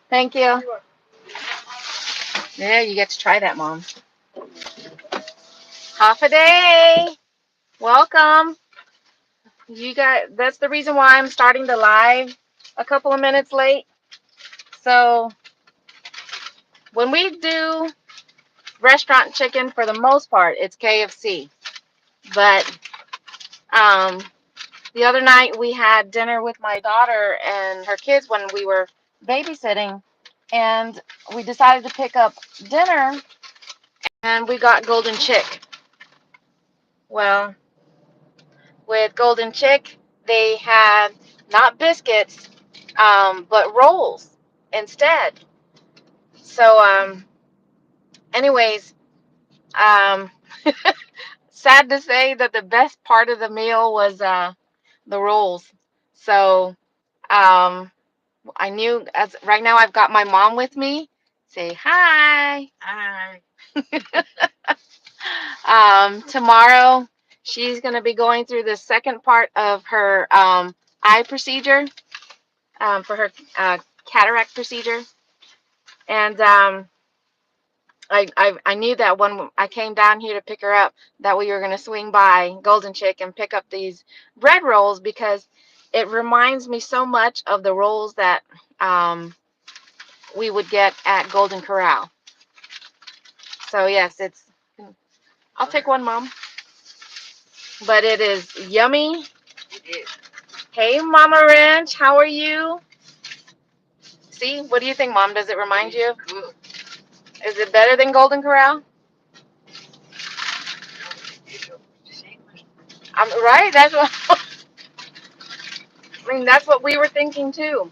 Thank you. Yeah, you get to try that, Mom. Hafa Adai. Welcome. That's the reason why I'm starting the live a couple of minutes late. So when we do restaurant chicken, for the most part, it's KFC. But um, the other night we had dinner with my daughter and her kids when we were babysitting, and we decided to pick up dinner, and we got golden chick. Well, with golden chick, they had not biscuits, but rolls instead. So, anyways, um, sad to say that the best part of the meal was the rolls. So, um, I knew as right now I've got my mom with me. Say hi. Hi. Tomorrow she's going to be going through the second part of her eye procedure, for her cataract procedure. And I knew that when I came down here to pick her up, that we were going to swing by Golden Chick and pick up these bread rolls, because it reminds me so much of the rolls that we would get at Golden Corral. So yes, I'll take one, Mom. But it is yummy. It is. Hey, Mama Ranch, how are you? See, what do you think, Mom? Does it remind you? Good. Is it better than Golden Corral? I'm right. That's what I mean. That's what we were thinking too.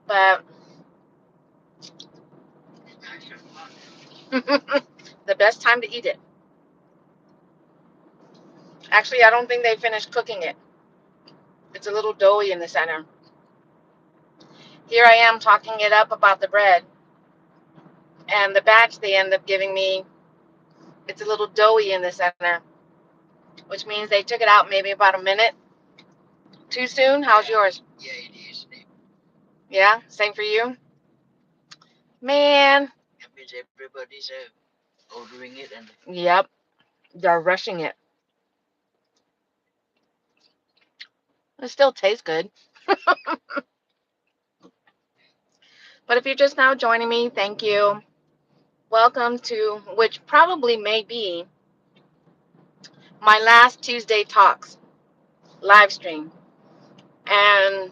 But the best time to eat it. Actually, I don't think they finished cooking it. It's a little doughy in the center. Here I am talking it up about the bread, and the batch they end up giving me, it's a little doughy in the center, which means they took it out maybe about a minute too soon. How's yours? Yeah, it is. Yeah, same for you? Man, That means everybody's ordering it and yep, they're rushing it. It still tastes good. But if you're just now joining me, thank you. Welcome to, which probably may be my last Tuesday Talks live stream. And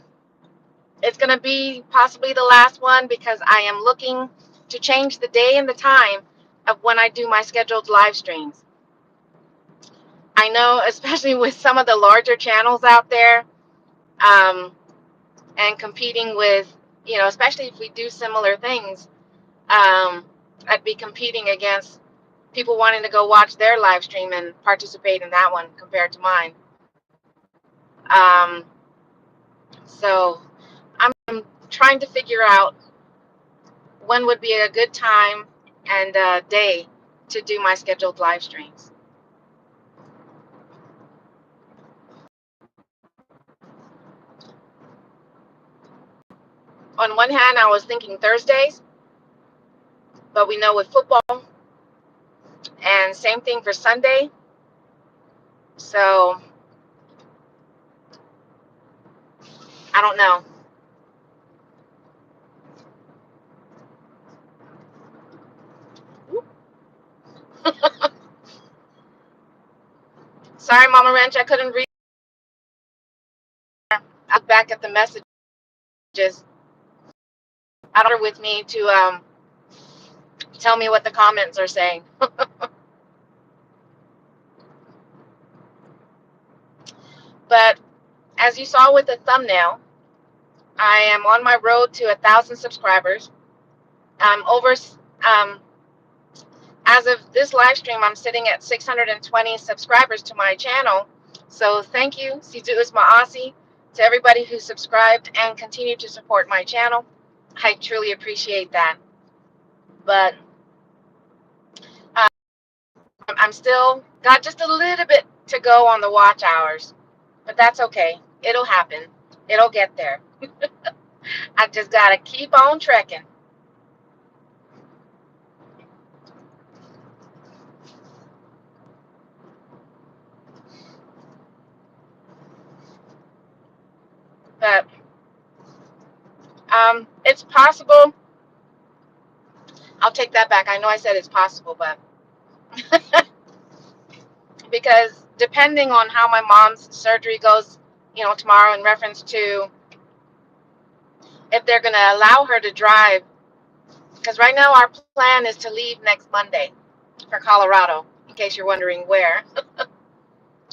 it's going to be possibly the last one, because I am looking to change the day and the time of when I do my scheduled live streams. I know, especially with some of the larger channels out there, um, and competing with, especially if we do similar things, I'd be competing against people wanting to go watch their live stream and participate in that one compared to mine. Um, so I'm trying to figure out when would be a good time and day to do my scheduled live streams. On one hand, I was thinking Thursdays, but we know with football, and same thing for Sunday. So I don't know. Sorry, Mama Ranch, I couldn't read. I look back at the messages. I don't have her with me to tell me what the comments are saying. But as you saw with the thumbnail, I am on my road to 1,000 subscribers. Over as of this live stream, I'm sitting at 620 subscribers to my channel. So thank you, Situ Isma Asi, to everybody who subscribed and continue to support my channel. I truly appreciate that. But I'm still got just a little bit to go on the watch hours, but that's okay. It'll happen. It'll get there. I just gotta keep on trekking. But it's possible. I'll take that back. I know I said it's possible, but because depending on how my mom's surgery goes, tomorrow in reference to if they're going to allow her to drive, because right now our plan is to leave next Monday for Colorado, in case you're wondering where,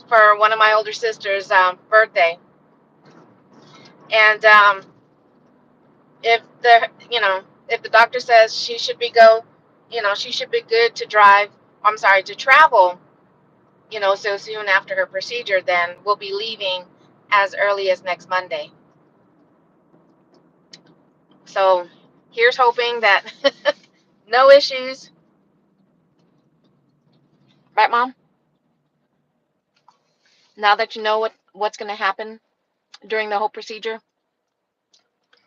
for one of my older sister's birthday. And if the doctor says she should be good to drive. I'm sorry, to travel, so soon after her procedure, then we'll be leaving as early as next Monday. So here's hoping that no issues, right, Mom? Now that you know what's going to happen during the whole procedure.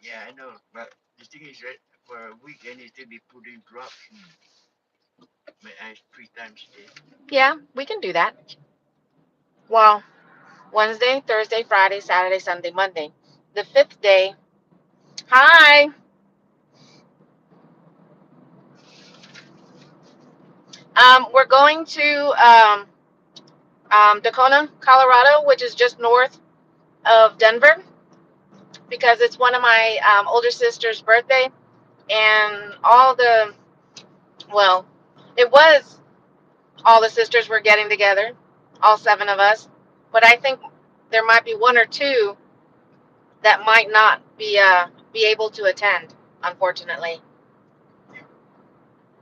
Yeah, I know, but the thing is, right, for a week I need to be putting drops in my eyes 3 times a day. Yeah, we can do that. Well, Wednesday, Thursday, Friday, Saturday, Sunday, Monday. The fifth day. Hi. We're going to Dacona, Colorado, which is just north of Denver, because it's one of my older sister's birthday, and well, it was all the sisters were getting together, all 7 of us, but I think there might be 1 or 2 that might not be able to attend, unfortunately.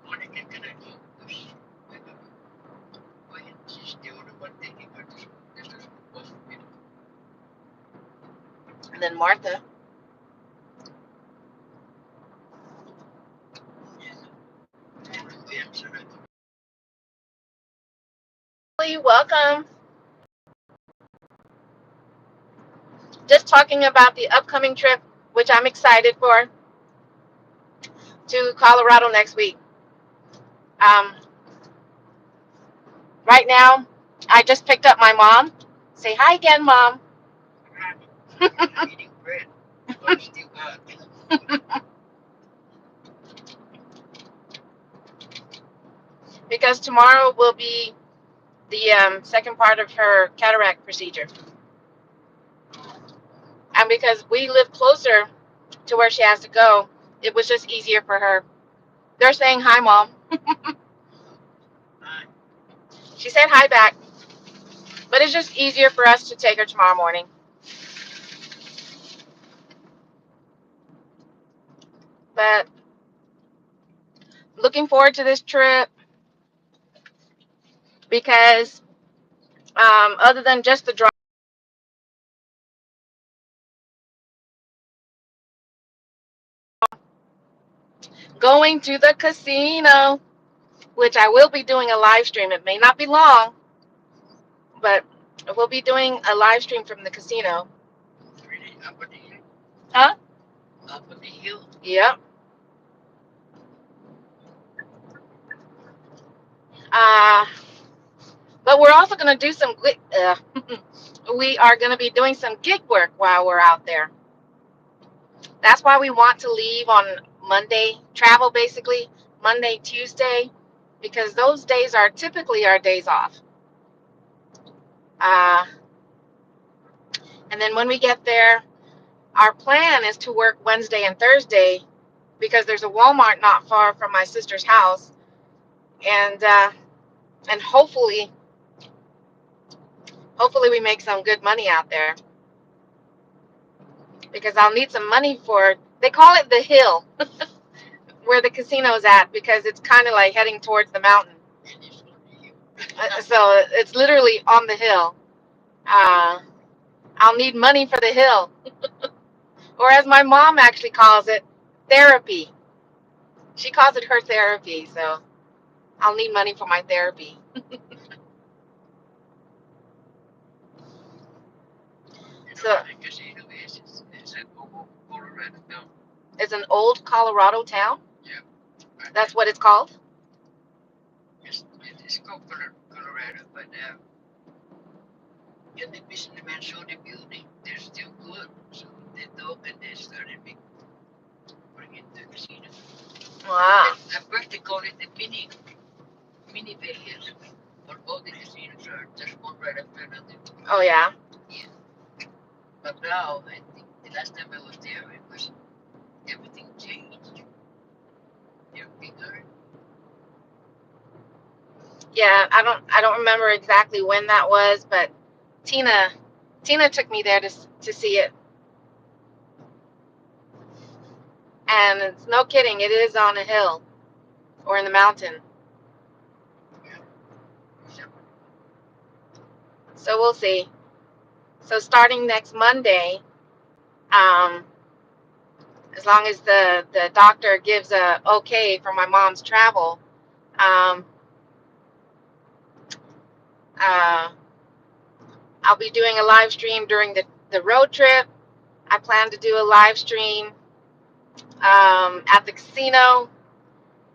Monica, can I go? Because I don't know why she's the only one taking her to school. This is supposed to be And then Martha. the answer. Welcome. Just talking about the upcoming trip, which I'm excited for, to Colorado next week. Um, right now, I just picked up my mom. Say hi again, Mom. I'm eating bread. But still hot. Because tomorrow will be the second part of her cataract procedure. And because we live closer to where she has to go, it was just easier for her. They're saying hi, Mom. Hi. She said hi back. But it's just easier for us to take her tomorrow morning. But looking forward to this trip because other than just the drive, going to the casino, which I will be doing a live stream. It may not be long, but we'll be doing a live stream from the casino. Really? Up on the hill? Huh? Up on the hill? Yep. Uh, but we're also going to do some we are going to be doing some gig work while we're out there. That's why we want to leave on Monday, travel basically Monday, Tuesday, because those days are typically our days off. Uh, and then when we get there, our plan is to work Wednesday and Thursday because there's a Walmart not far from my sister's house, and hopefully we make some good money out there because I'll need some money for. They call it the hill where the casino's at because it's kind of like heading towards the mountain. It is on the hill. So it's literally on the hill. Uh, I'll need money for the hill, or as my mom actually calls it, therapy. She calls it her therapy, so I'll need money for my therapy. You So the casino is. It's an old Colorado town. it's an old Colorado town. Yeah. But That's what it's called. it's called Colorado, but yeah, the businessmen saw the building. They're still good. So they thought that they started bringing the casino. Wow. And at first they called it the mini Vegas. But all the casinos are just one right after another. Oh yeah. Yeah. But now I think the last time I was there it was everything changed. They're bigger. Yeah. I don't remember exactly when that was, but Tina Tina took me there to see it, and it's no kidding. It is on a hill or in the mountain. Yeah. So, So we'll see. So starting next Monday, um, as long as the doctor gives a okay for my mom's travel, um, uh, I'll be doing a live stream during the road trip. I plan to do a live stream at the casino.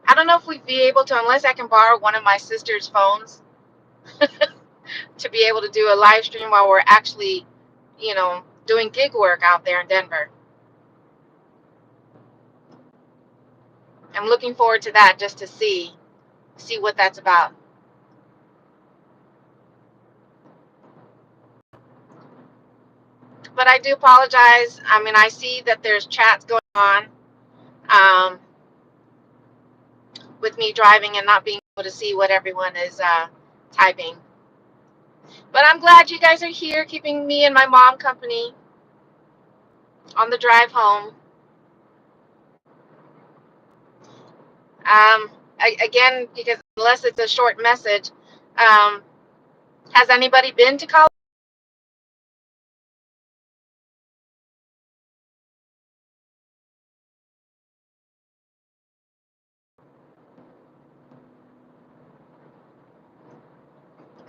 I don't know if we'd be able to, unless I can borrow one of my sister's phones to be able to do a live stream while we're actually, doing gig work out there in Denver. I'm looking forward to that just to see what that's about. But I do apologize. I mean, I see that there's chats going on um, with me driving and not being able to see what everyone is typing. But I'm glad you guys are here, keeping me and my mom company on the drive home. Again, because unless it's a short message, um, has anybody been to Colorado?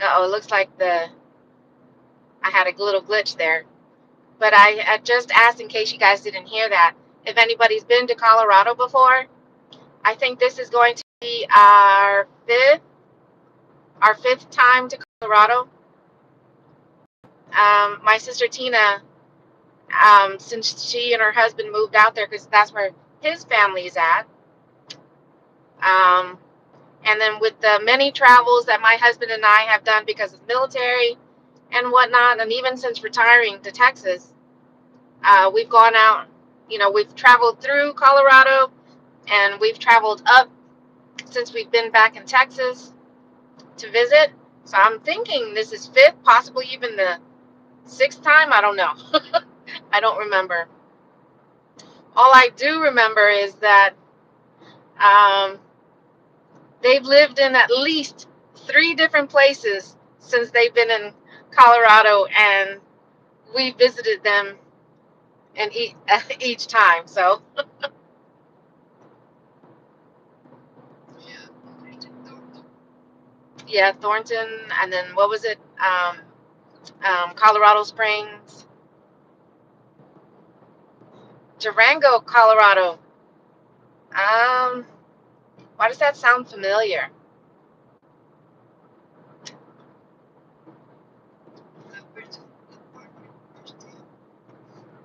Uh-oh, it looks like I had a little glitch there. But I just asked, in case you guys didn't hear that, if anybody's been to Colorado before. I think this is going to be our fifth time to Colorado. My sister Tina, since she and her husband moved out there, because that's where his family is at. Um, and then with the many travels that my husband and I have done because of military and whatnot, and even since retiring to Texas, we've gone out. We've traveled through Colorado, and we've traveled up since we've been back in Texas to visit. So I'm thinking this is fifth, possibly even the sixth time. I don't know. I don't remember. All I do remember is that um, they've lived in at least three different places since they've been in Colorado, and we visited them in each time. So yeah. It's in Thornton. yeah, Thornton, and then what was it? Colorado Springs, Durango, Colorado. Um, why does that sound familiar? That part was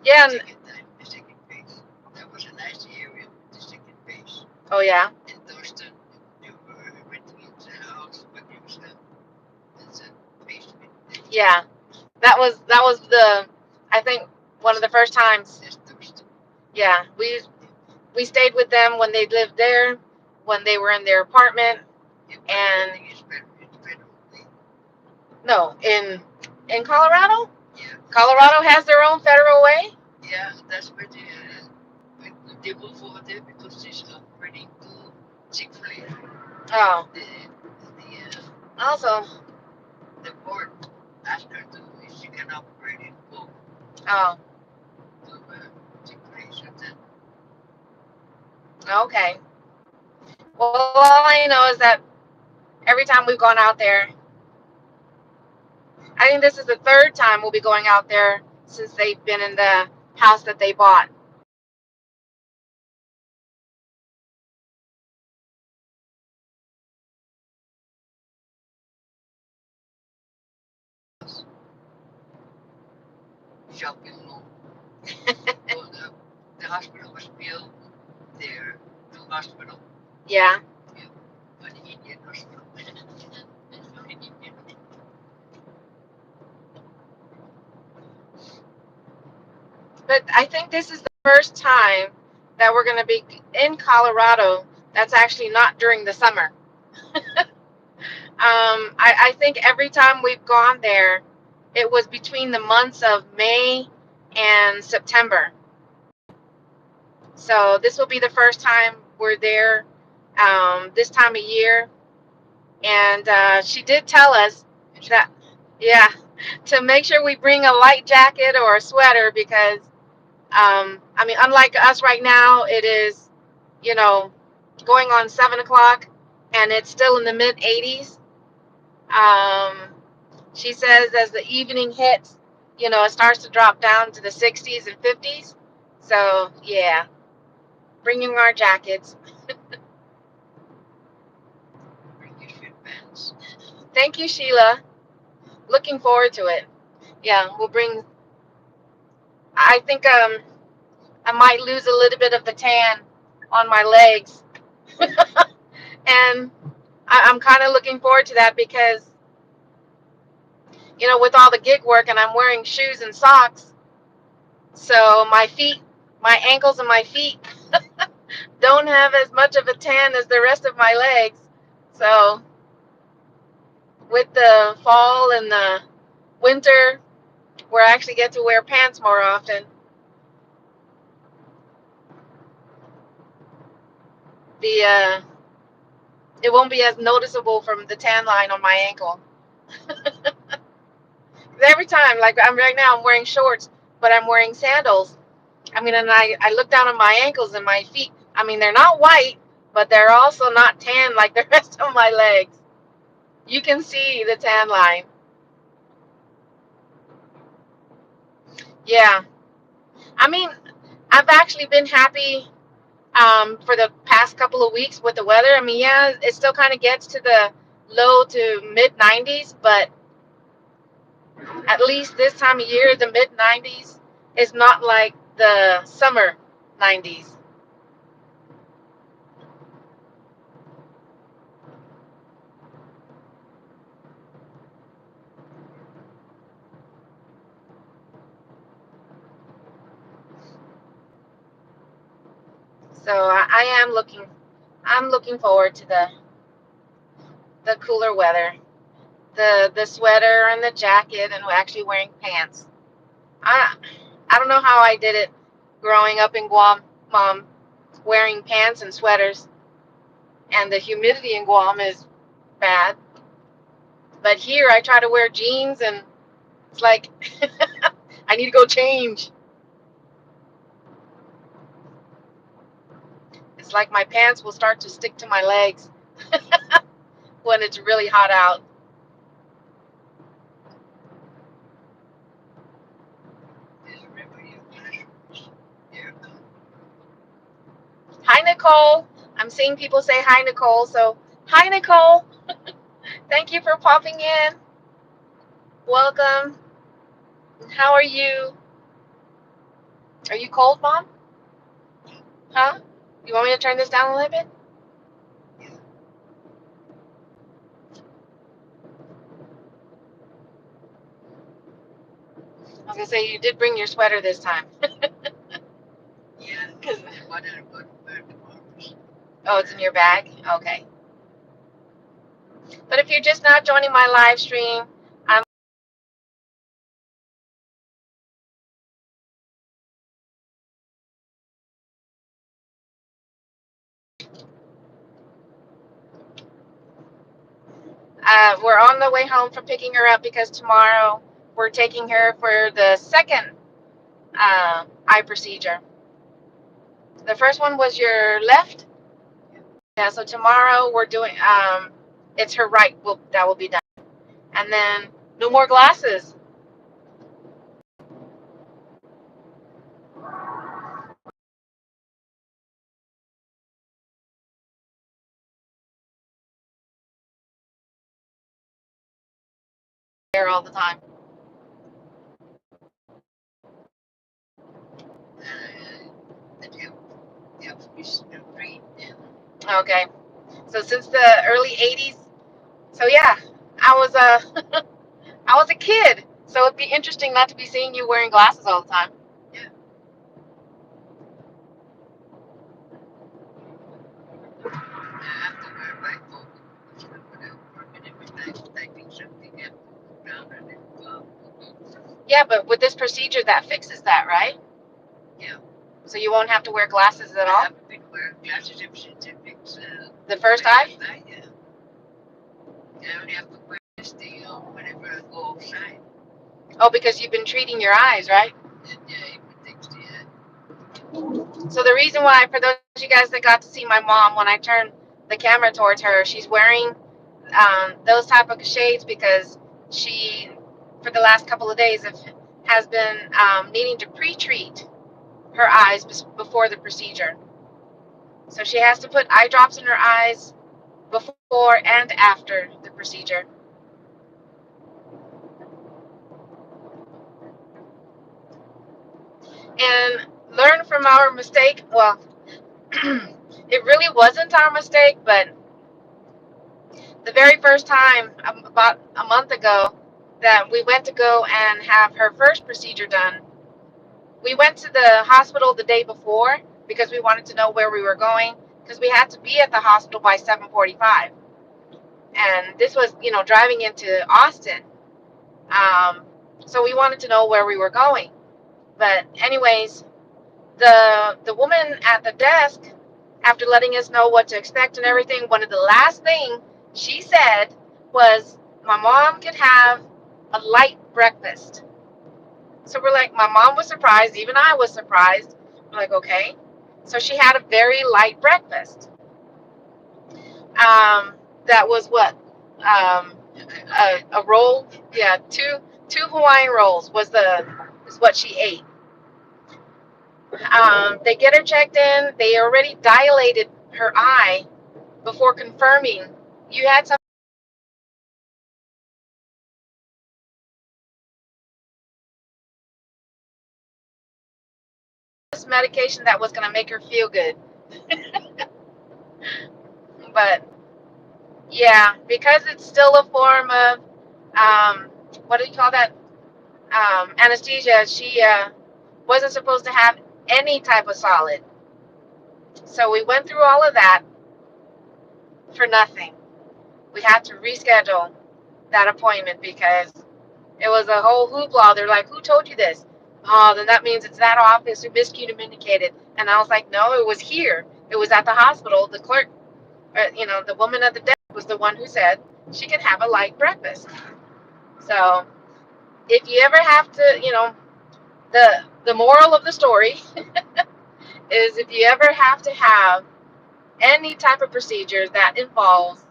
Yeah. the second time, the second phase. That was a nice area, the second phase. Oh yeah. In Thurston, they were renting it a house, but it was it's a basement. Yeah. That was I think one of the first times. That's Thurston. Yeah, we stayed with them when they lived there, when they were in their apartment, Yeah, but and everything is better. It's better. no, in Colorado. Yeah. Colorado has their own federal way. Yeah, that's where they move over there because she's upgrading to Chick-fil-A. Oh, The also, the board asked her to if she can upgrade it both oh, to Chick-fil-A. So then, okay. Well, all I know is that every time we've gone out there, I think this is the third time we'll be going out there since they've been in the house that they bought. Shopping mall. Well, the hospital was built there. The hospital. Yeah. Yeah. An Indian hospital. An Indian. But I think this is the first time that we're going to be in Colorado that's actually not during the summer. I think every time we've gone there, it was between the months of May and September. So this will be the first time we're there this time of year. And she did tell us that, yeah, to make sure we bring a light jacket or a sweater because, I mean, unlike us right now, it is, you know, going on 7 o'clock and it's still in the mid 80s. Um, she says as the evening hits, it starts to drop down to the 60s and 50s. So, yeah, bringing our jackets. Bring your sweatpants. Thank you, Sheila. Looking forward to it. Yeah, we'll bring. I think I might lose a little bit of the tan on my legs, and I'm kind of looking forward to that because with all the gig work and I'm wearing shoes and socks, so my feet, my ankles and my feet don't have as much of a tan as the rest of my legs. So with the fall and the winter, where I actually get to wear pants more often, the it won't be as noticeable from the tan line on my ankle. Every time, like I'm right now, I'm wearing shorts, but I'm wearing sandals. I mean, and I look down at my ankles and my feet. I mean, they're not white, but they're also not tan like the rest of my legs. You can see the tan line. Yeah. I mean, I've actually been happy for the past couple of weeks with the weather. I mean, yeah, it still kind of gets to the low to mid 90s, but at least this time of year, the mid 90s is not like the summer 90s. So I'm looking forward to the cooler weather, the sweater and the jacket, and actually wearing pants. I I don't know how I did it growing up in Guam, Mom, wearing pants and sweaters, and the humidity in Guam is bad. But here I try to wear jeans, and it's like I need to go change. It's like my pants will start to stick to my legs when it's really hot out. Just remember your classrooms. There. Hi, Nicole. I'm seeing people say hi, Nicole. So, hi, Nicole. Thank you for popping in. Welcome. How are you? Are you cold, Mom? Huh? You want me to turn this down a little bit? Yeah. I was going to say, you did bring your sweater this time. Yeah. 'Cause- I wanted to go back to office. oh, it's in your bag? Okay. But if you're just now joining my live stream, I'm we're on the way home from picking her up because tomorrow we're taking her for the second eye procedure. The first one was your left. Yeah, so tomorrow we're doing it's her right that will be done. And then no more glasses. There all the time. It helps me sleep. Okay. So since the early 80s. So yeah, I was I was a kid. So it'd be interesting not to be seeing you wearing glasses all the time. Yeah. I have to wear my phone. For a minute when I'm typing something and move down and then Yeah, but with this procedure that fixes that, right? Yeah. So you won't have to wear glasses at all? I haven't been wearing glasses ever since it fixed The first eye? Yeah. I only have to wear this thing whenever I go outside. Oh, because you've been treating your eyes, right? Yeah, it protects the eye. So the reason why, for those of you guys that got to see my mom, when I turned the camera towards her, she's wearing those type of shades because she, for the last couple of days, has been needing to pre-treat her eyes before the procedure. So she has to put eye drops in her eyes before and after the procedure. And learn from our mistake. Well, it really wasn't our mistake, but the very first time, about a month ago, that we went to go and have her first procedure done, we went to the hospital the day before because we wanted to know where we were going because we had to be at the hospital by 7:45. And this was, driving into Austin. Um, so we wanted to know where we were going. But anyways, the woman at the desk, after letting us know what to expect and everything, one of the last thing she said was my mom could have a light breakfast. So we're like, my mom was surprised, even I was surprised. We're like, okay. So she had a very light breakfast. That was what? A roll, yeah, two Hawaiian rolls is what she ate. They get her checked in. They already dilated her eye before confirming you had some medication that was going to make her feel good. But yeah, because it's still a form of what do you call that? Anesthesia. She wasn't supposed to have any type of solid. So we went through all of that for nothing. We had to reschedule that appointment because it was a whole hoopla. They're like, who told you this? Oh, then that means it's that office who miscommunicated. And I was like, no, it was here. It was at the hospital. The clerk, the woman at the desk was the one who said she can have a light breakfast. So if you ever have to, the moral of the story is if you ever have to have any type of procedure that involves,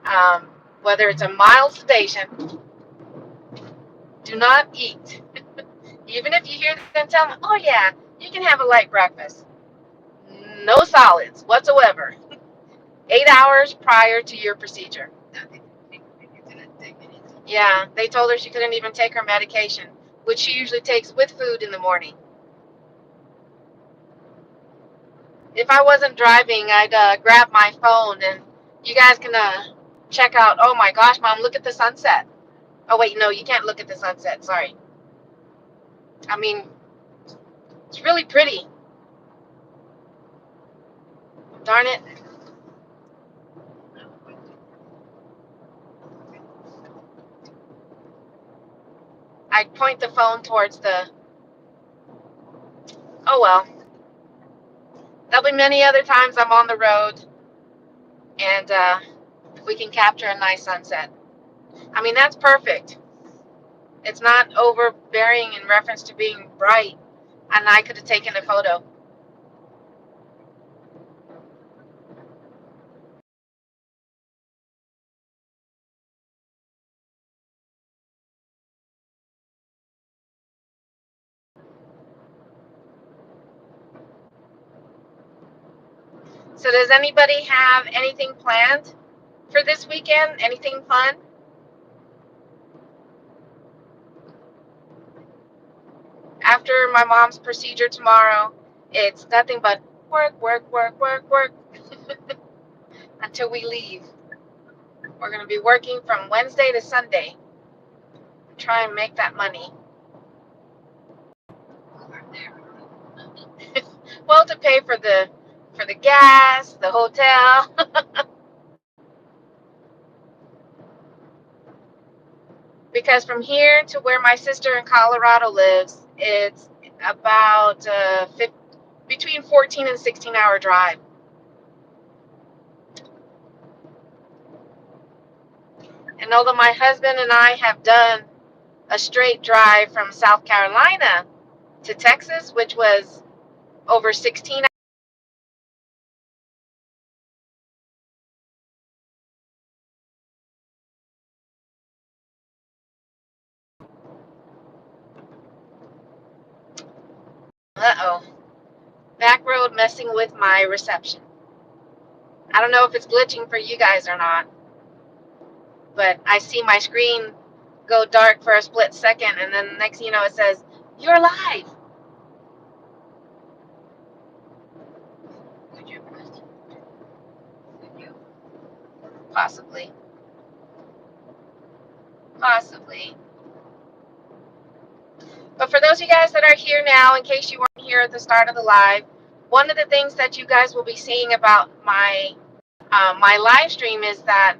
um, whether it's a mild sedation, do not eat. Even if you hear them tell them, oh yeah, you can have a light breakfast. No solids whatsoever. 8 hours prior to your procedure. Yeah, they told her she couldn't even take her medication, which she usually takes with food in the morning. If I wasn't driving, I'd grab my phone and you guys can check out. Oh my gosh, Mom, look at the sunset. Oh wait, no, you can't look at the sunset. Sorry. I mean, it's really pretty. Darn it. I'd point the phone towards the. Oh well. There'll be many other times I'm on the road and we can capture a nice sunset. I mean, that's perfect. It's not overbearing in reference to being bright, and I could have taken a photo. So does anybody have anything planned for this weekend? Anything fun? After my mom's procedure tomorrow, it's nothing but work, work, work, work, work until we leave. We're going to be working from Wednesday to Sunday. Try and make that money. Well, to pay for the gas, the hotel. Because from here to where my sister in Colorado lives, it's about between 14 and 16-hour drive. And although my husband and I have done a straight drive from South Carolina to Texas, which was over 16 uh-oh, back road messing with my reception. I don't know if it's glitching for you guys or not, but I see my screen go dark for a split second, and then the next thing you know, it says, "You're live." Possibly. Possibly. But for those of you guys that are here now, in case you weren't here at the start of the live, one of the things that you guys will be seeing about my live stream is that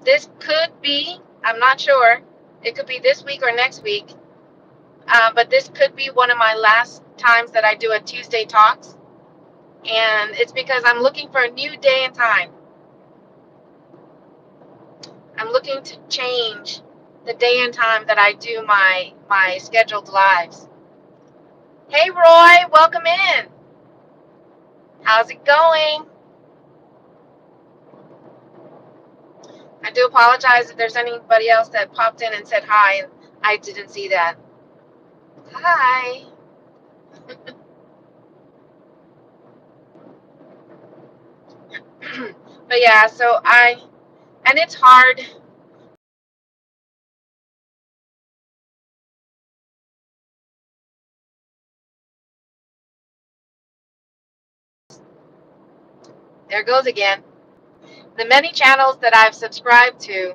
this could be, I'm not sure, it could be this week or next week, but this could be one of my last times that I do a Tuesday Talks. And it's because I'm looking for a new day and time. I'm looking to change the day and time that I do my scheduled lives. Hey Roy, welcome in. How's it going? I do apologize if there's anybody else that popped in and said hi and I didn't see that. Hi. But yeah, and it's hard. There goes again. The many channels that I've subscribed to,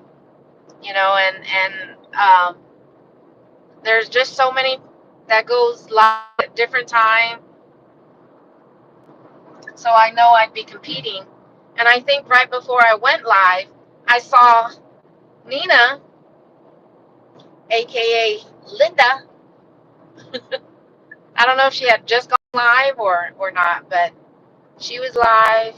and there's just so many that goes live at different time. So I know I'd be competing. And I think right before I went live, I saw Nina, aka Linda. I don't know if she had just gone live or not, but she was live.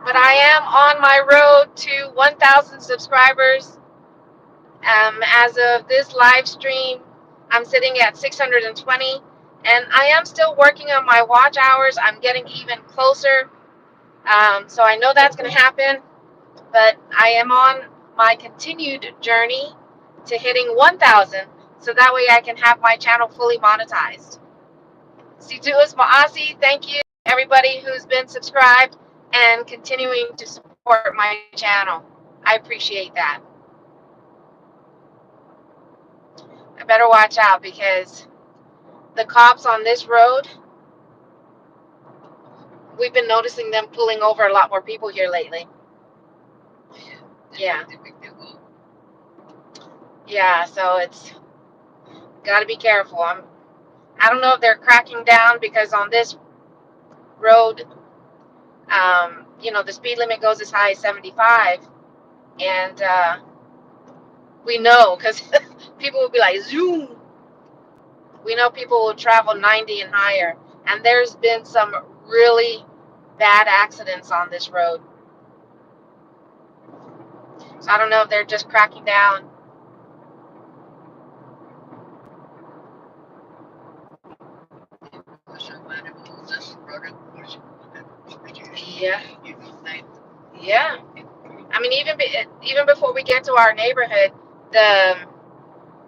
But I am on my road to 1,000 subscribers. As of this live stream, I'm sitting at 620, and I am still working on my watch hours. I'm getting even closer, so I know that's going to happen. But I am on my continued journey to hitting 1,000, so that way I can have my channel fully monetized. Situus Maasi, thank you everybody who's been subscribed and continuing to support my channel. I appreciate that. I better watch out because the cops on this road, we've been noticing them pulling over a lot more people here lately. Yeah. Yeah, so it's got to be careful. I don't know if they're cracking down because on this road, the speed limit goes as high as 75, and we know because people will be like zoom. We know people will travel 90 and higher, and there's been some really bad accidents on this road. So I don't know if they're just cracking down. Yeah, midnight. yeah. I mean, even before we get to our neighborhood, the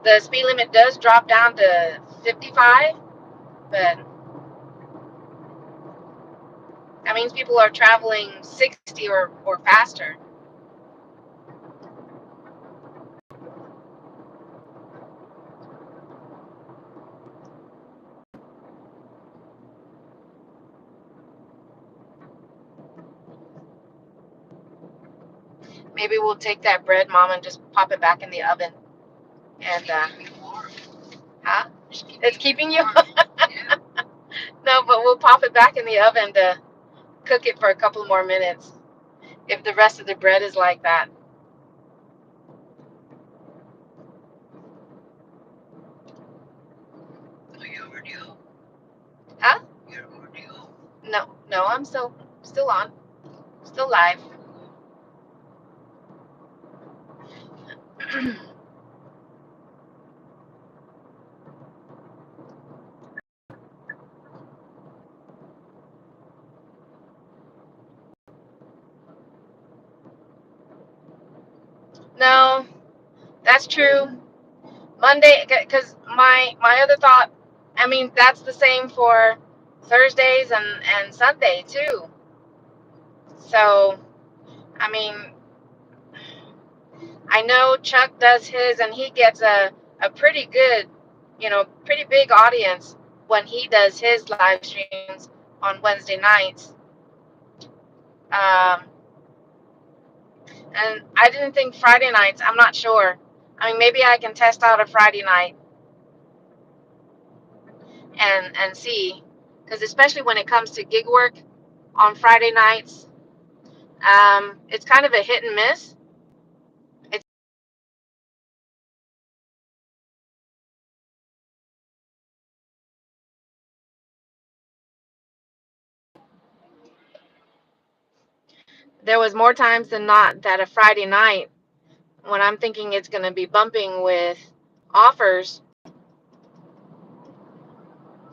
the speed limit does drop down to 55, but that means people are traveling 60 or faster. Maybe we'll take that bread, Mom, and just pop it back in the oven. And huh? It's keeping you. No, but we'll pop it back in the oven to cook it for a couple more minutes. If the rest of the bread is like that, Are you already home? huh? You're already home. No, no, I'm still on, still live. No, that's true. Monday, because my other thought, I mean, that's the same for Thursdays and Sunday too. So, I mean, I know Chuck does his, and he gets a pretty good, pretty big audience when he does his live streams on Wednesday nights. Um, and I didn't think Friday nights. I'm not sure. I mean, maybe I can test out a Friday night and see, because especially when it comes to gig work on Friday nights, it's kind of a hit and miss. It's There was more times than not that a Friday night, when I'm thinking it's going to be bumping with offers,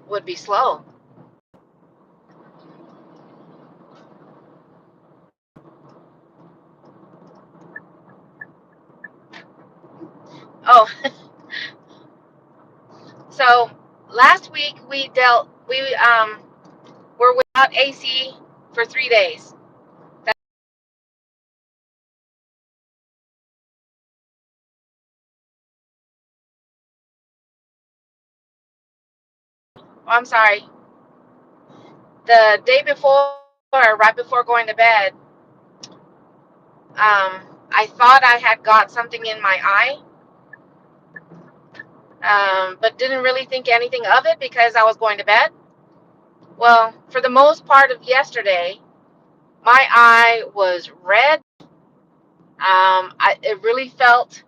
would be slow. Oh, so last week we were without AC for 3 days. I'm sorry. The day before, right before going to bed, I thought I had got something in my eye, but didn't really think anything of it because I was going to bed. Well, for the most part of yesterday, my eye was red. It really felt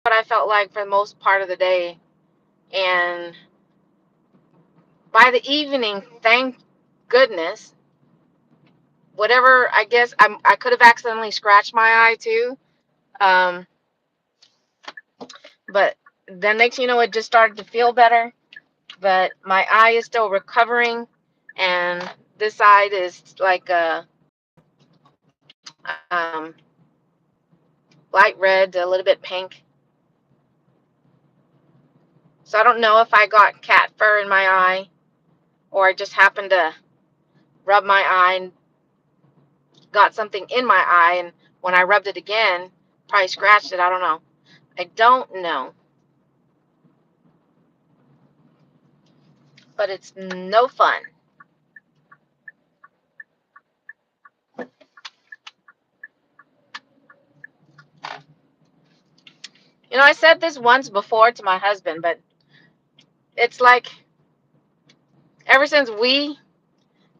what I felt like for the most part of the day. And by the evening, thank goodness, whatever, I guess I could have accidentally scratched my eye too. Um, but then next you know, it just started to feel better. But my eye is still recovering, and this side is like a um, light red, a little bit pink. So I don't know if I got cat fur in my eye or I just happened to rub my eye and got something in my eye, and when I rubbed it again, probably scratched it. I don't know. I don't know. But it's no fun. I said this once before to my husband, but it's like ever since we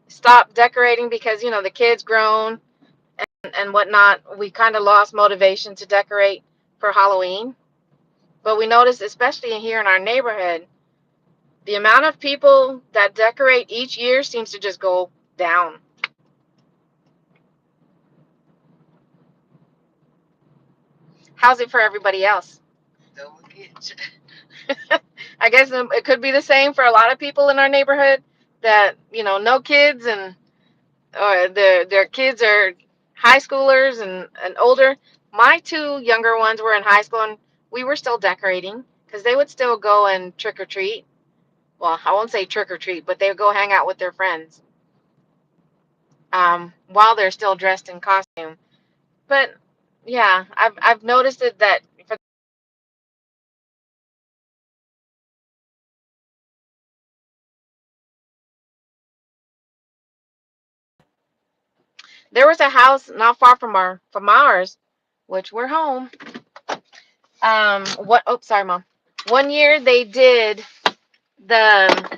stopped decorating because, the kids grown and whatnot, we kind of lost motivation to decorate for Halloween. But we noticed, especially here in our neighborhood, the amount of people that decorate each year seems to just go down. How's it for everybody else? No kids. I guess it could be the same for a lot of people in our neighborhood that, no kids, and or their kids are high schoolers and older. My two younger ones were in high school, and we were still decorating because they would still go and trick or treat. Well, I won't say trick or treat, but they would go hang out with their friends while they're still dressed in costume. But yeah, I've noticed it that there was a house not far from ours, which we're home. What? Oh, sorry, Mom. One year they did the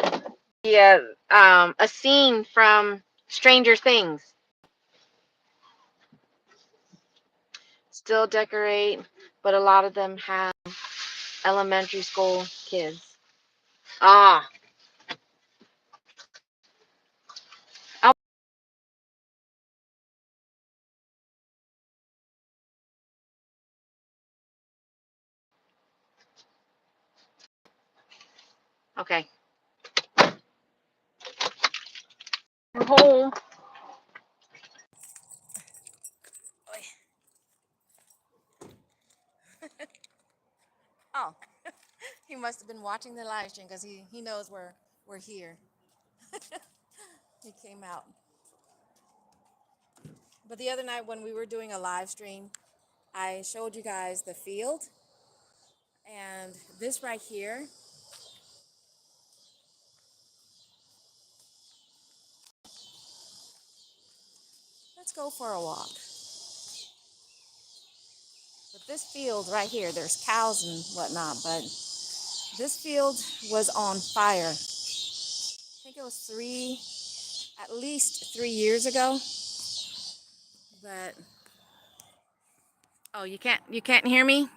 a scene from Stranger Things. Still decorate, but a lot of them have elementary school kids. Ah, oh, okay. We're home. Oh, he must have been watching the live stream because he knows we're here. He came out. But the other night when we were doing a live stream, I showed you guys the field, and this right here. Let's go for a walk. But this field right here, there's cows and whatnot, but this field was on fire. I think it was at least 3 years ago. But oh, you can't hear me?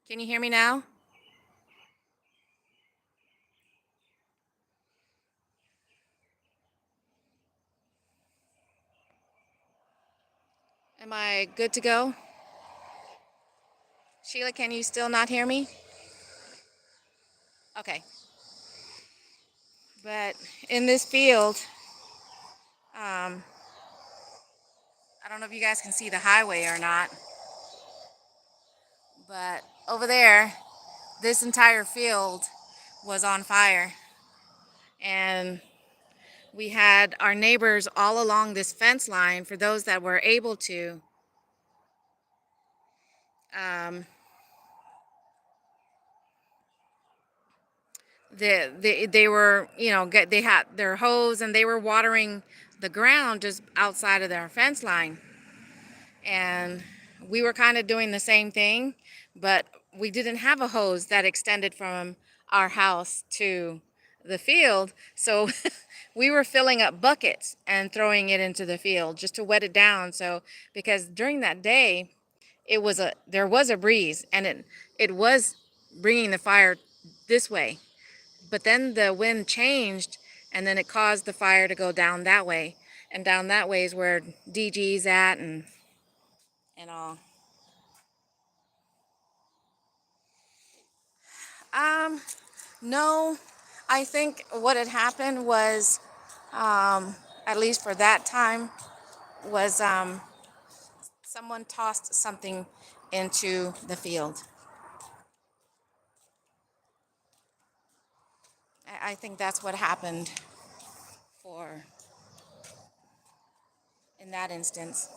Can you hear me now? Am I good to go? Sheila, can you still not hear me? Okay. But in this field, um, I don't know if you guys can see the highway or not, but over there, this entire field was on fire. And we had our neighbors all along this fence line, for those that were able to. Um, they were, they had their hose and they were watering the ground just outside of their fence line. And we were kind of doing the same thing, but we didn't have a hose that extended from our house to the field. So we were filling up buckets and throwing it into the field just to wet it down. So because during that day, there was a breeze, and it was bringing the fire this way. But then the wind changed, and then it caused the fire to go down that way. And down that way is where DG's at and all. Um, no, I think what had happened was, at least for that time, was someone tossed something into the field. I think that's what happened for in that instance.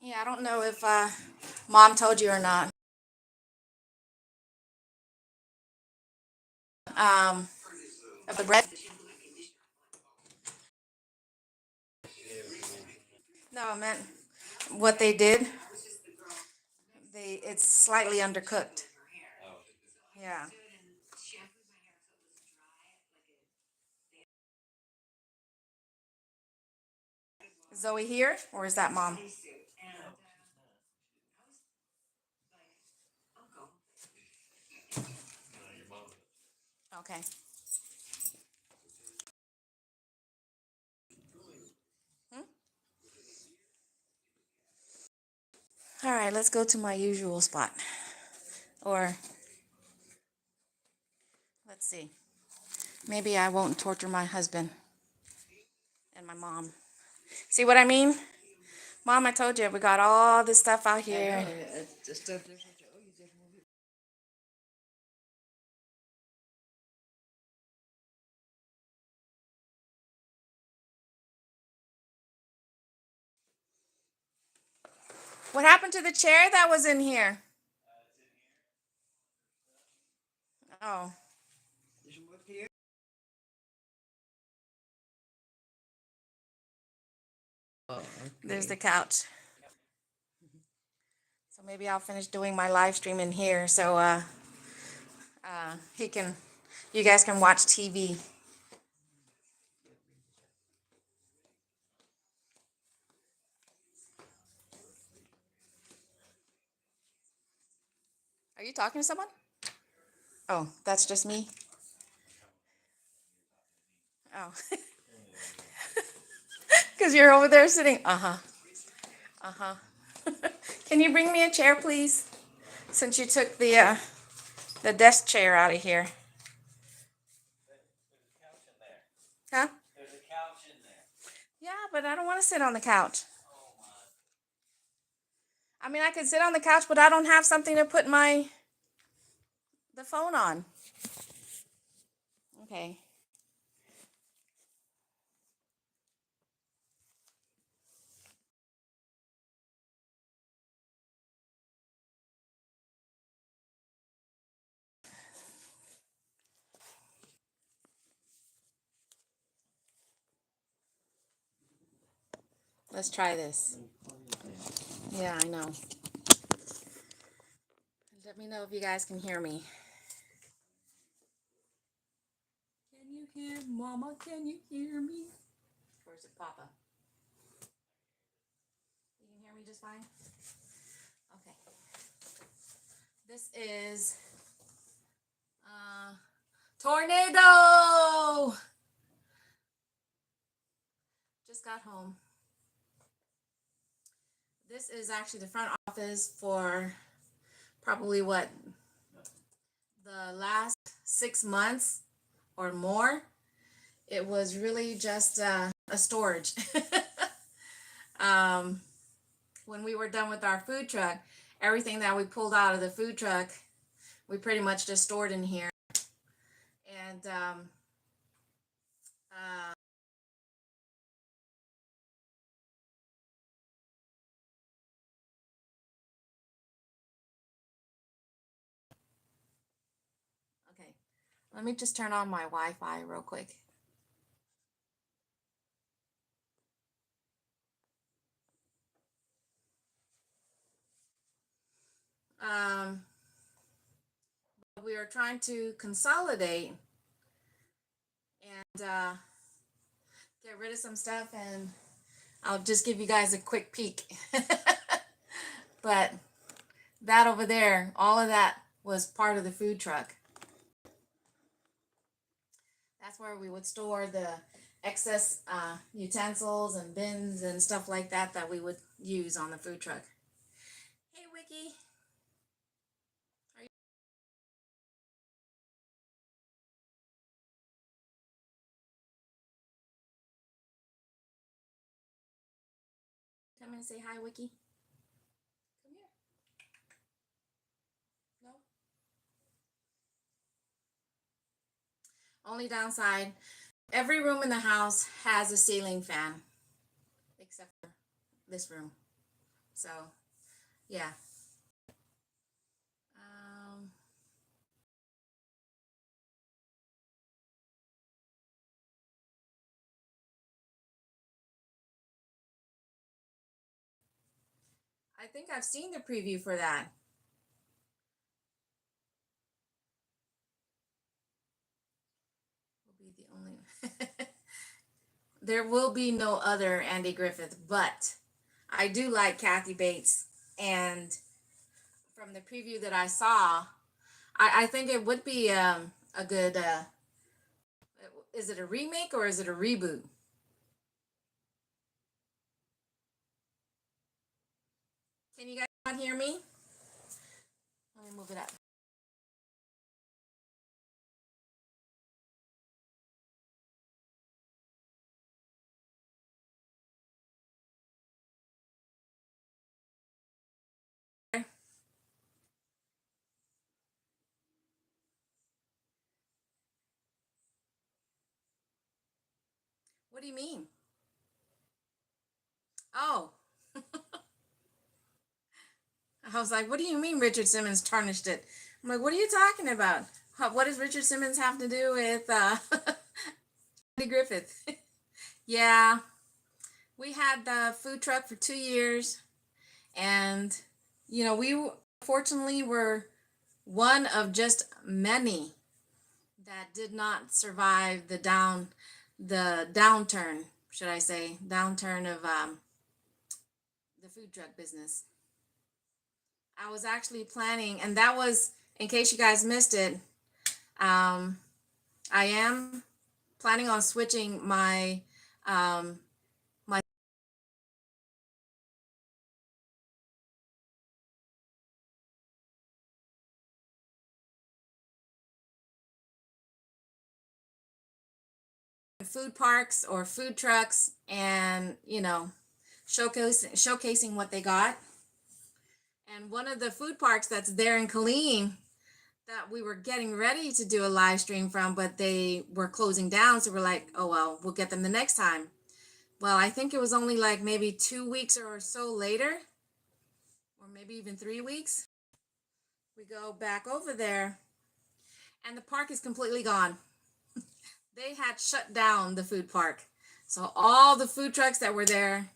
Yeah, I don't know if mom told you or not. Um, of the bread. No, I meant what they did. It's slightly undercooked. Yeah. Is Zoe here, or is that mom? Okay. Hmm? All right, let's go to my usual spot. Or, let's see. Maybe I won't torture my husband and my mom. See what I mean? Mom, I told you, we got all this stuff out here. What happened to the chair that was in here? Oh, there's the couch. So maybe I'll finish doing my live stream in here so you guys can watch TV. Are you talking to someone? Oh, that's just me? Oh. Because you're over there sitting. Uh-huh. Uh-huh. Can you bring me a chair, please? Since you took the desk chair out of here. Huh? Yeah, but I don't want to sit on the couch. I mean, I could sit on the couch, but I don't have something to put the phone on. Okay. Let's try this. Yeah, I know. Let me know if you guys can hear me. Can you hear Mama? Can you hear me? Or is it Papa? You can hear me just fine? Okay. This is tornado! Just got home. This is actually the front office for probably what, the last 6 months or more. It was really just a storage. When we were done with our food truck, everything that we pulled out of the food truck, we pretty much just stored in here. And okay, let me just turn on my Wi-Fi real quick. We are trying to consolidate and get rid of some stuff, and I'll just give you guys a quick peek. But that over there, all of that was part of the food truck. That's where we would store the excess utensils and bins and stuff like that that we would use on the food truck. Hey, Wiki. Are you come and say hi, Wiki? Come here. No? Only downside, every room in the house has a ceiling fan, except for this room. So, yeah. I think I've seen the preview for that. there will be no other Andy Griffith, but I do like Kathy Bates. And from the preview that I saw, I think it would be a good. Is it a remake or is it a reboot? Can you guys not hear me? Let me move it up. What do you mean? Oh, I was like, what do you mean Richard Simmons tarnished it? I'm like, what are you talking about? What does Richard Simmons have to do with Andy Griffith? Yeah, we had the food truck for 2 years, and we fortunately were one of just many that did not survive the downturn, should I say, downturn of the food truck business. I was actually planning, and that was, in case you guys missed it, um, I am planning on switching um, my food parks or food trucks, and showcasing what they got. And one of the food parks that's there in Killeen that we were getting ready to do a live stream from, but they were closing down. So we're like, oh, well, we'll get them the next time. Well, I think it was only like maybe 2 weeks or so later, or maybe even 3 weeks. We go back over there, and the park is completely gone. They had shut down the food park. So all the food trucks that were there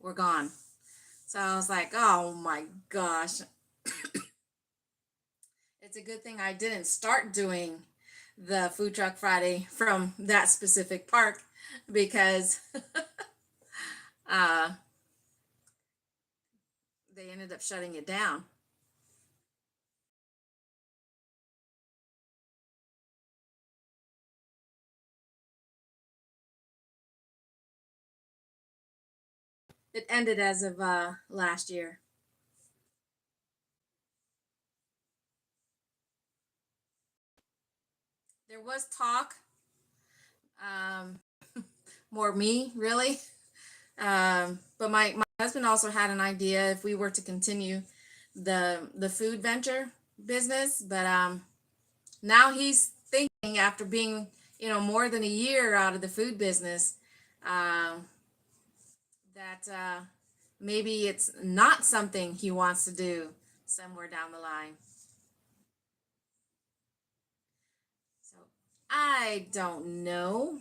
were gone. So I was like, oh my gosh. It's a good thing I didn't start doing the Food Truck Friday from that specific park because uh, they ended up shutting it down. It ended as of last year. There was talk, um, more me really, but my husband also had an idea if we were to continue the food venture business, but now he's thinking after being more than a year out of the food business, um, that maybe it's not something he wants to do somewhere down the line. So I don't know.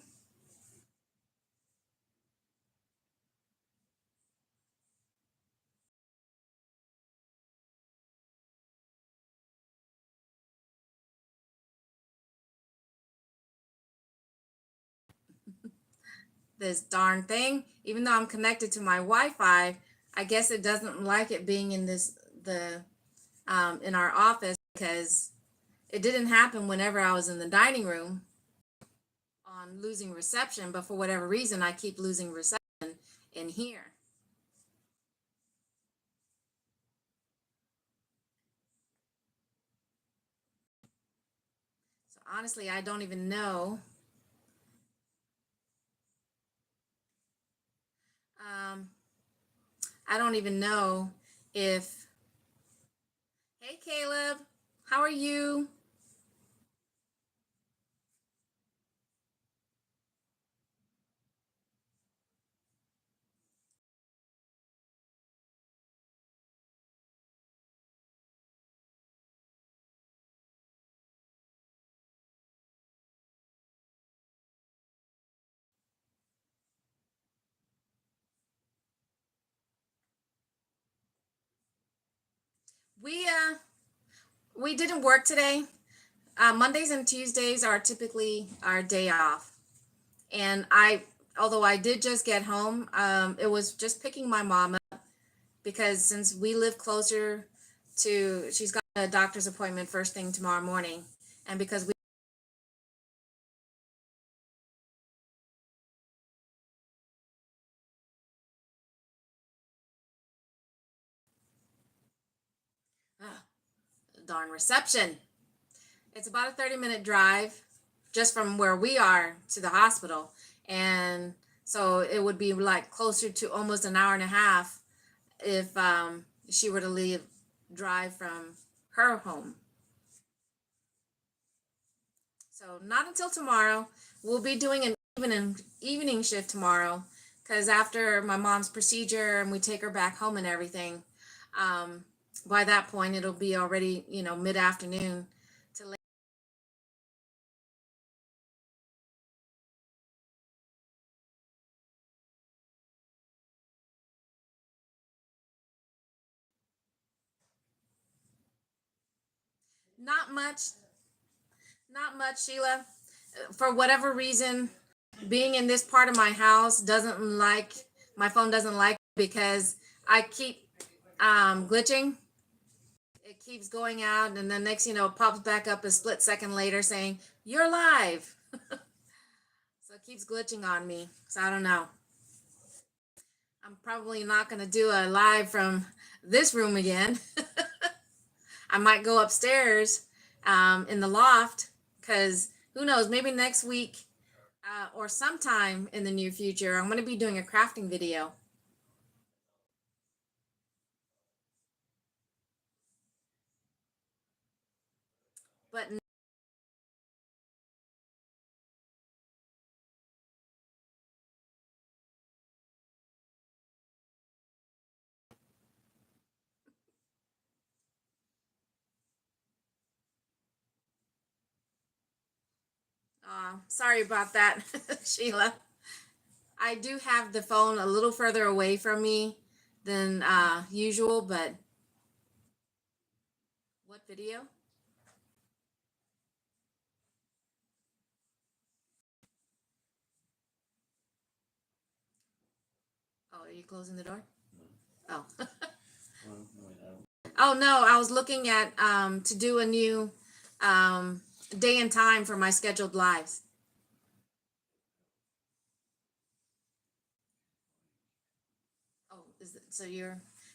This darn thing, even though I'm connected to my Wi-Fi, I guess it doesn't like it being in the in our office because it didn't happen whenever I was in the dining room on losing reception, but for whatever reason, I keep losing reception in here. So honestly, I don't even know. Um, I don't even know if. Hey, Caleb, how are you? We uh we didn't work today. Mondays and Tuesdays are typically our day off, and although I did just get home, it was just picking my mom up because since we live closer to, she's got a doctor's appointment first thing tomorrow morning. And because we, ah, darn reception. It's about a 30-minute drive just from where we are to the hospital. And so it would be like closer to almost an hour and a half if she were to drive from her home. So not until tomorrow. We'll be doing an evening shift tomorrow because after my mom's procedure and we take her back home and everything, um, by that point it'll be already, mid-afternoon to late. Not much, not much, Sheila. For whatever reason, being in this part of my house doesn't like, my phone doesn't like because I keep glitching. It keeps going out, and then next, it pops back up a split second later saying, "You're live." So it keeps glitching on me. So I don't know. I'm probably not going to do a live from this room again. I might go upstairs in the loft because who knows, maybe next week or sometime in the near future, I'm going to be doing a crafting video. But sorry about that, Sheila. I do have the phone a little further away from me than usual, but what video? Oh, are you closing the door? Oh. Oh no, I was looking at to do a new day and time for my scheduled lives. Oh,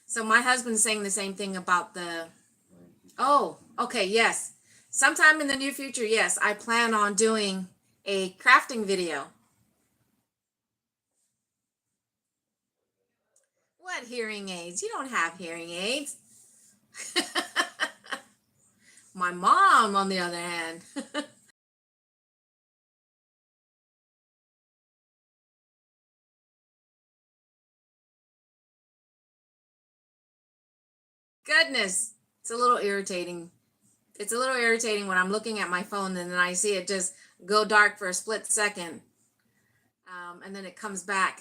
so my husband's saying the same thing about the, oh, okay, yes. Sometime in the near future, yes, I plan on doing a crafting video. What hearing aids? You don't have hearing aids. My mom, on the other hand. Goodness, it's a little irritating. It's a little irritating when I'm looking at my phone and then I see it just go dark for a split second, and then it comes back.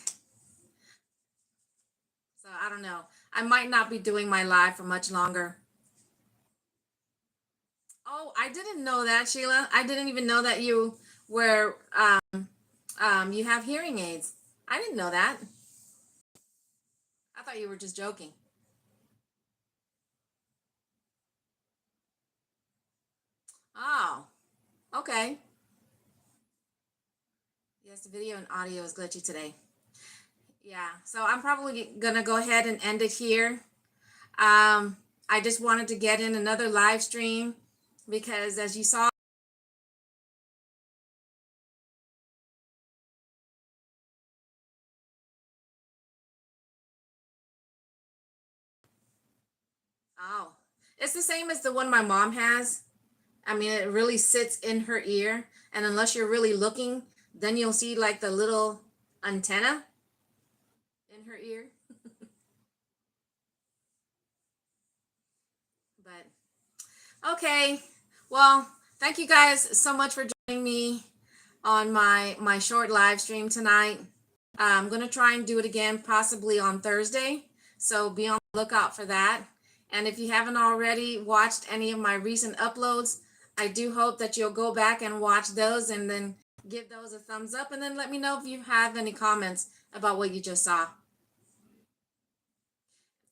So I don't know. I might not be doing my live for much longer. Oh, I didn't know that, Sheila. I didn't even know that you were you have hearing aids. I didn't know that. I thought you were just joking. Oh, okay. Yes, the video and audio is glitchy today. Yeah, so I'm probably gonna go ahead and end it here. I just wanted to get in another live stream because as you saw, oh, it's the same as the one my mom has. I mean, it really sits in her ear, and unless you're really looking, then you'll see like the little antenna in her ear. But okay, well, thank you guys so much for joining me on my short live stream tonight. I'm gonna try and do it again, possibly on Thursday. So be on the lookout for that. And if you haven't already watched any of my recent uploads, I do hope that you'll go back and watch those and then give those a thumbs up, and then let me know if you have any comments about what you just saw.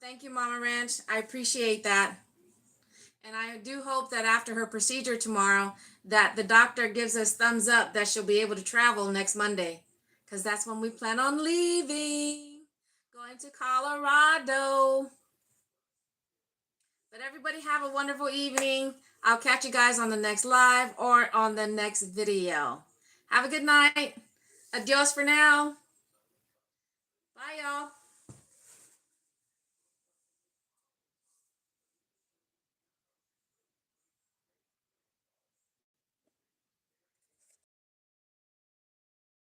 Thank you, Mama Ranch. I appreciate that. And I do hope that after her procedure tomorrow, that the doctor gives us thumbs up that she'll be able to travel next Monday. Because that's when we plan on leaving, going to Colorado. But everybody have a wonderful evening. I'll catch you guys on the next live or on the next video. Have a good night. Adios for now. Bye, y'all.